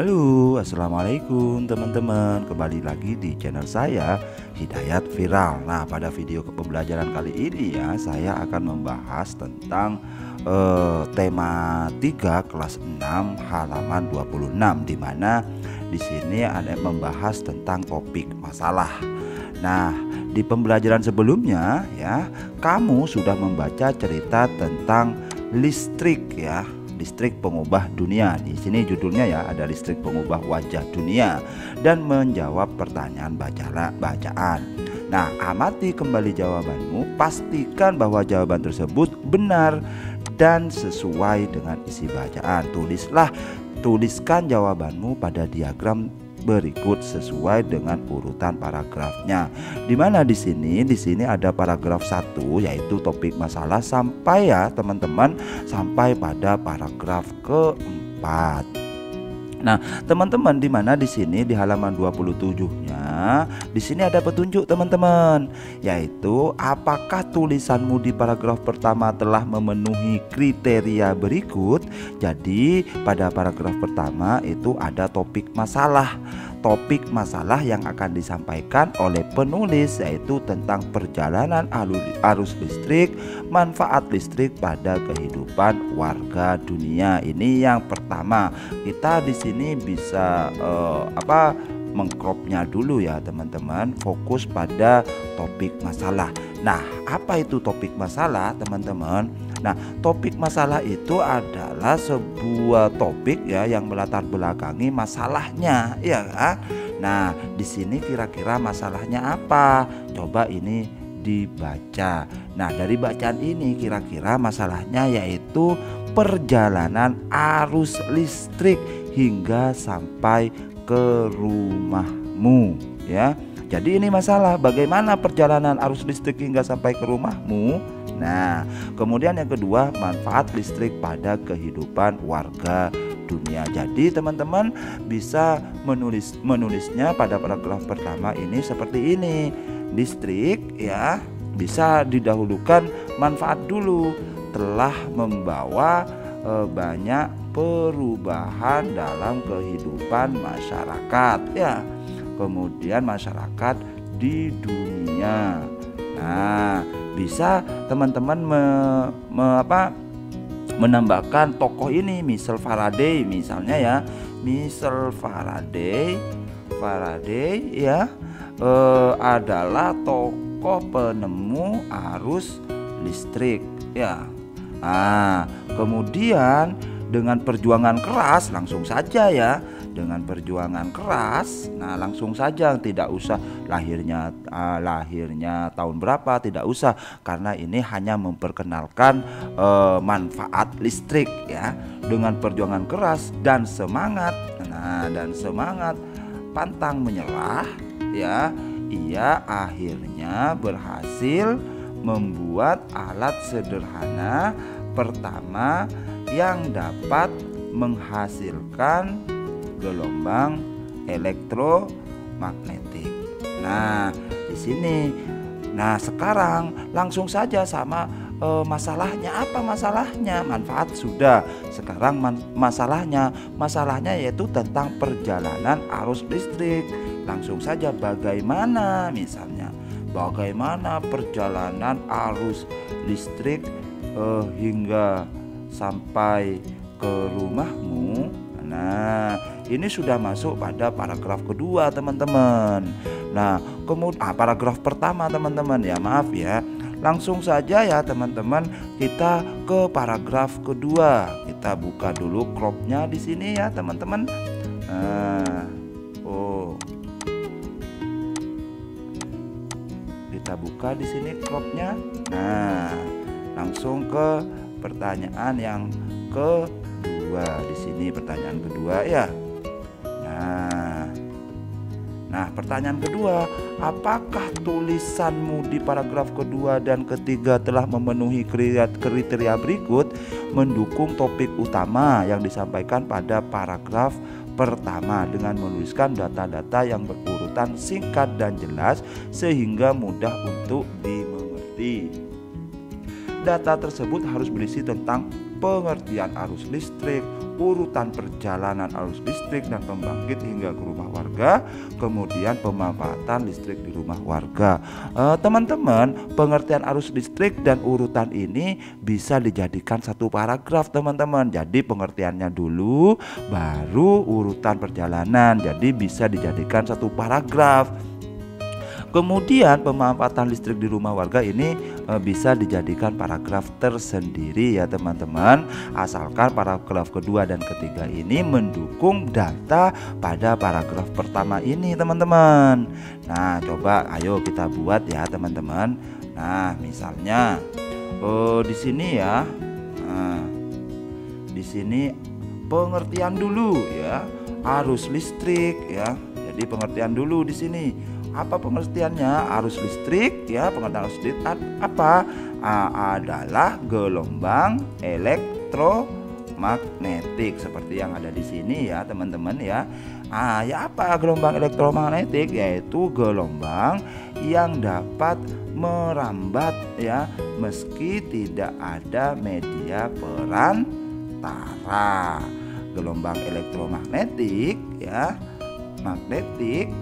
Halo, assalamualaikum teman-teman. Kembali lagi di channel saya, Hidayat Viral. Nah, pada video pembelajaran kali ini ya, saya akan membahas tentang tema 3 kelas 6 halaman 26, di mana di sini ada membahas tentang topik masalah. Nah, di pembelajaran sebelumnya ya, kamu sudah membaca cerita tentang listrik ya. Listrik pengubah dunia. Di sini judulnya ya, ada listrik pengubah wajah dunia, dan menjawab pertanyaan bacaan. Nah, amati kembali jawabanmu, pastikan bahwa jawaban tersebut benar dan sesuai dengan isi bacaan. Tuliskan jawabanmu pada diagram berikut sesuai dengan urutan paragrafnya. Dimana di sini ada paragraf 1, yaitu topik masalah, sampai ya teman-teman, sampai pada paragraf keempat. Nah, teman-teman, di mana di sini di halaman 27-nya, di sini ada petunjuk teman-teman, yaitu apakah tulisanmu di paragraf pertama telah memenuhi kriteria berikut. Jadi, pada paragraf pertama itu ada topik masalah. Topik masalah yang akan disampaikan oleh penulis yaitu tentang perjalanan arus listrik, manfaat listrik pada kehidupan warga dunia. Ini yang pertama. Kita di sini bisa mengcropnya dulu ya teman-teman, fokus pada topik masalah. Nah, apa itu topik masalah teman-teman? Nah, topik masalah itu adalah sebuah topik ya yang melatar belakangi masalahnya, ya kan? Nah, di sini kira-kira masalahnya apa? Coba ini dibaca. Nah, dari bacaan ini kira-kira masalahnya yaitu perjalanan arus listrik hingga sampai ke rumahmu ya. Jadi ini masalah, bagaimana perjalanan arus listrik hingga sampai ke rumahmu. Nah, kemudian yang kedua, manfaat listrik pada kehidupan warga dunia. Jadi teman-teman bisa menulisnya pada paragraf pertama ini seperti ini. Listrik ya bisa didahulukan manfaat dulu, telah membawa banyak perubahan dalam kehidupan masyarakat ya. Kemudian masyarakat di dunia. Nah, bisa teman-teman menambahkan tokoh ini, misal Faraday misalnya ya. Misal Faraday ya adalah tokoh penemu arus listrik ya. Nah, kemudian dengan perjuangan keras, langsung saja ya, dengan perjuangan keras, nah langsung saja, tidak usah lahirnya tahun berapa, tidak usah, karena ini hanya memperkenalkan manfaat listrik ya. Dengan perjuangan keras dan semangat, pantang menyerah ya, ia akhirnya berhasil membuat alat sederhana pertama yang dapat menghasilkan gelombang elektromagnetik. Nah, di sini. Nah, sekarang langsung saja sama masalahnya. Apa masalahnya? Manfaat sudah. Sekarang masalahnya yaitu tentang perjalanan arus listrik. Langsung saja, bagaimana misalnya? Bagaimana perjalanan arus listrik hingga sampai ke rumahmu? Nah, ini sudah masuk pada paragraf kedua teman-teman. Nah, kemudian paragraf pertama teman-teman ya, maaf ya. Langsung saja ya teman-teman, kita ke paragraf kedua. Kita buka dulu cropnya di sini ya teman-teman. Kita buka di sini cropnya. Nah, langsung ke pertanyaan yang kedua. Di sini pertanyaan kedua ya. Nah, pertanyaan kedua, apakah tulisanmu di paragraf kedua dan ketiga telah memenuhi kriteria berikut mendukung topik utama yang disampaikan pada paragraf pertama dengan menuliskan data-data yang berurutan singkat dan jelas sehingga mudah untuk dimengerti. Data tersebut harus berisi tentang pengertian arus listrik, urutan perjalanan arus listrik dan pembangkit hingga ke rumah warga, kemudian pemanfaatan listrik di rumah warga. Teman-teman, pengertian arus listrik dan urutan ini bisa dijadikan satu paragraf teman-teman. Jadi pengertiannya dulu baru urutan perjalanan, jadi bisa dijadikan satu paragraf. Kemudian pemanfaatan listrik di rumah warga ini bisa dijadikan paragraf tersendiri ya teman-teman, asalkan paragraf kedua dan ketiga ini mendukung data pada paragraf pertama ini teman-teman. Nah coba ayo kita buat ya teman-teman. Nah misalnya di sini ya, di sini pengertian dulu ya arus listrik ya. Jadi pengertian dulu di sini. Apa pengertiannya? Arus listrik ya, pengertian arus listrik apa? Adalah gelombang elektromagnetik seperti yang ada di sini ya teman-teman ya. Ya apa gelombang elektromagnetik? Yaitu gelombang yang dapat merambat ya meski tidak ada media perantara. Gelombang elektromagnetik ya, magnetik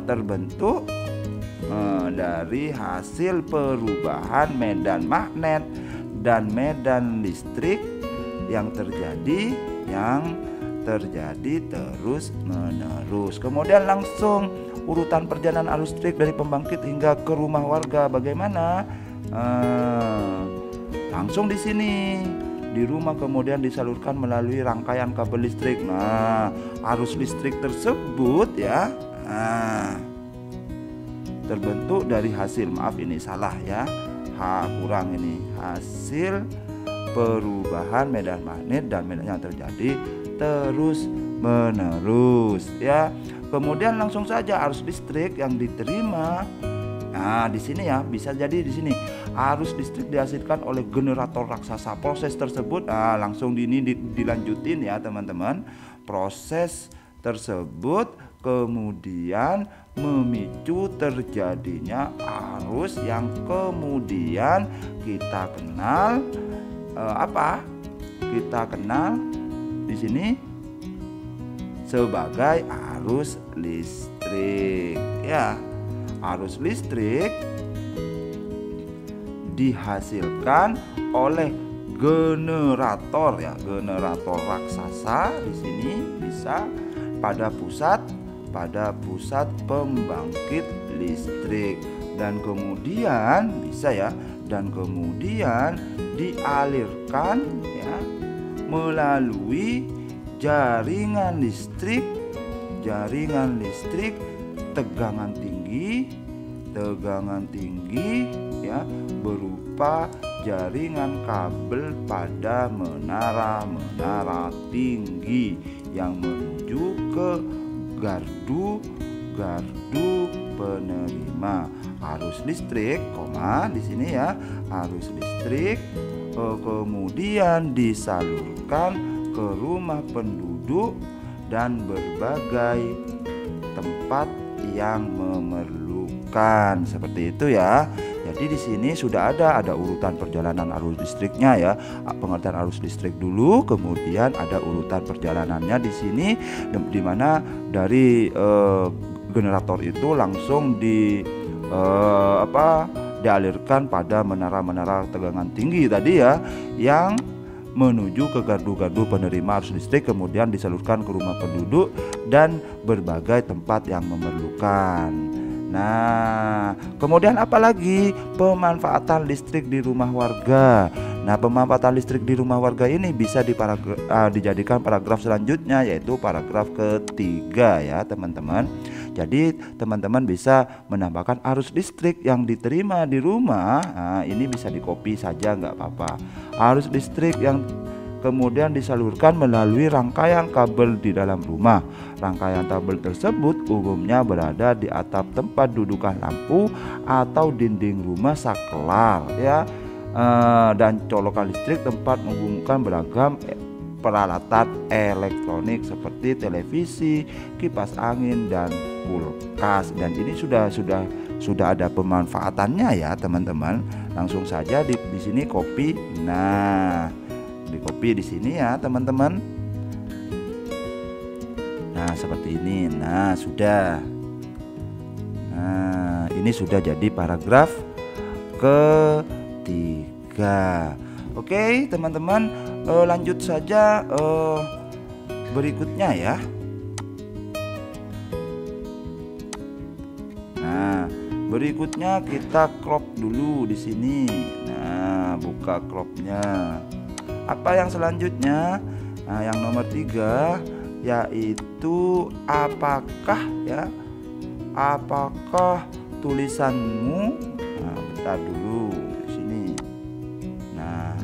terbentuk dari hasil perubahan medan magnet dan medan listrik yang terjadi terus menerus. Kemudian langsung urutan perjalanan arus listrik dari pembangkit hingga ke rumah warga bagaimana? Langsung di sini. Di rumah kemudian disalurkan melalui rangkaian kabel listrik. Nah, arus listrik tersebut ya terbentuk dari hasil, maaf ini salah ya, kurang ini, hasil perubahan medan magnet dan medan yang terjadi terus menerus ya. Kemudian langsung saja arus listrik yang diterima. Nah, di sini ya bisa jadi di sini arus listrik dihasilkan oleh generator raksasa. Proses tersebut langsung dilanjutin ya teman-teman. Proses tersebut kemudian memicu terjadinya arus yang kemudian kita kenal apa? Kita kenal di sini sebagai arus listrik ya. Arus listrik dihasilkan oleh generator ya, generator raksasa di sini bisa pada pusat pembangkit listrik dan kemudian bisa ya, dan kemudian dialirkan ya melalui jaringan listrik tegangan tinggi ya berupa jaringan kabel pada menara tinggi yang menuju ke gardu penerima arus listrik, di sini ya, arus listrik kemudian disalurkan ke rumah penduduk dan berbagai tempat yang memerlukan, seperti itu ya. Jadi di sini sudah ada urutan perjalanan arus listriknya ya. Pengertian arus listrik dulu, kemudian ada urutan perjalanannya di sini, di mana dari generator itu langsung dialirkan pada menara-menara tegangan tinggi tadi ya, yang menuju ke gardu-gardu penerima arus listrik, kemudian disalurkan ke rumah penduduk dan berbagai tempat yang memerlukan. Nah, kemudian apalagi pemanfaatan listrik di rumah warga. Nah, pemanfaatan listrik di rumah warga ini bisa dijadikan paragraf selanjutnya, yaitu paragraf ketiga ya teman-teman. Jadi teman-teman bisa menambahkan arus listrik yang diterima di rumah. Nah, ini bisa di-copy saja nggak apa-apa. Arus listrik yang kemudian disalurkan melalui rangkaian kabel di dalam rumah. Rangkaian kabel tersebut umumnya berada di atap tempat dudukan lampu atau dinding rumah saklar ya, dan colokan listrik tempat menghubungkan beragam peralatan elektronik seperti televisi, kipas angin, dan kulkas. Dan ini sudah ada pemanfaatannya ya teman-teman. Langsung saja di sini copy. Nah, di copy di sini ya teman-teman. seperti ini. Nah, sudah. Nah, ini sudah jadi paragraf ketiga. Oke, teman-teman, lanjut saja berikutnya ya. Nah, berikutnya kita crop dulu di sini. Nah, buka cropnya. Apa yang selanjutnya? Nah, yang nomor 3 yaitu apakah tulisanmu, nah, bentar dulu di sini. Nah,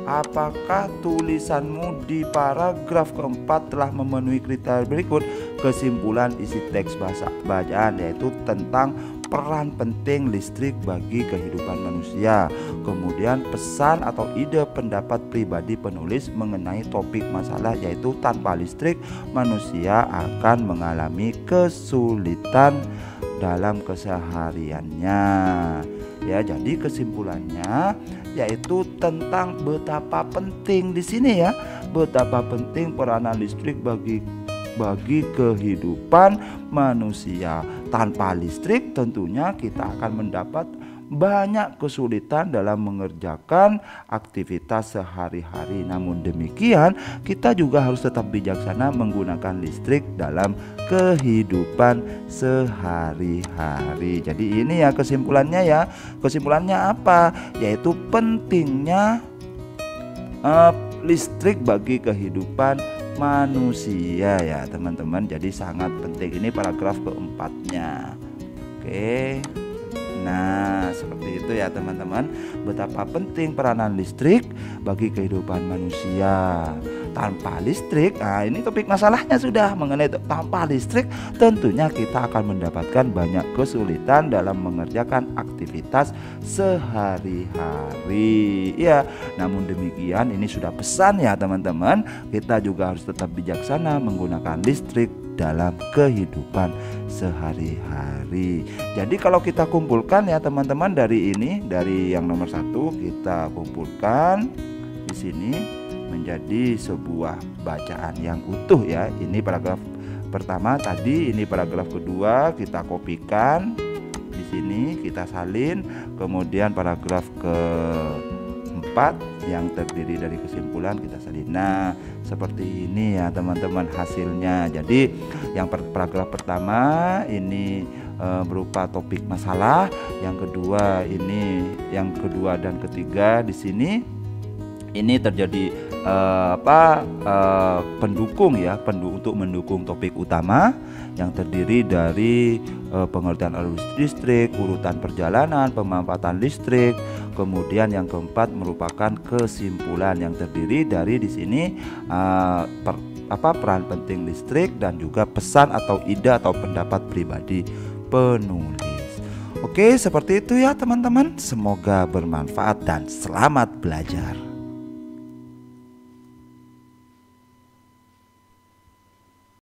apakah tulisanmu di paragraf keempat telah memenuhi kriteria berikut? Kesimpulan isi teks bacaan yaitu tentang peran penting listrik bagi kehidupan manusia. Kemudian pesan atau ide pendapat pribadi penulis mengenai topik masalah yaitu tanpa listrik manusia akan mengalami kesulitan dalam kesehariannya. Ya, jadi kesimpulannya yaitu tentang betapa penting di sini ya, betapa penting peranan listrik bagi kehidupan manusia. Tanpa listrik tentunya kita akan mendapat banyak kesulitan dalam mengerjakan aktivitas sehari-hari. Namun demikian, kita juga harus tetap bijaksana menggunakan listrik dalam kehidupan sehari-hari. Jadi ini ya kesimpulannya ya. Kesimpulannya apa? Yaitu pentingnya listrik bagi kehidupan manusia ya teman-teman. Jadi sangat penting, ini paragraf keempatnya. Oke, nah seperti itu ya teman-teman, betapa penting peranan listrik bagi kehidupan manusia. Tanpa listrik, nah ini topik masalahnya sudah mengenai tanpa listrik tentunya kita akan mendapatkan banyak kesulitan dalam mengerjakan aktivitas sehari-hari ya. Namun demikian ini sudah pesan ya teman-teman, kita juga harus tetap bijaksana menggunakan listrik dalam kehidupan sehari-hari. Jadi kalau kita kumpulkan ya teman-teman, dari ini, dari yang nomor 1 kita kumpulkan di sini menjadi sebuah bacaan yang utuh ya. Ini paragraf pertama tadi, ini paragraf kedua kita kopikan di sini, kita salin. Kemudian paragraf keempat yang terdiri dari kesimpulan kita salin. Nah, seperti ini ya teman-teman hasilnya. Jadi yang paragraf pertama ini berupa topik masalah, yang kedua ini, yang kedua dan ketiga di sini ini terjadi pendukung ya, untuk mendukung topik utama yang terdiri dari pengertian arus listrik, urutan perjalanan, pemanfaatan listrik. Kemudian yang keempat merupakan kesimpulan yang terdiri dari di sini peran penting listrik dan juga pesan atau ide atau pendapat pribadi penulis. Oke, seperti itu ya teman-teman. Semoga bermanfaat dan selamat belajar.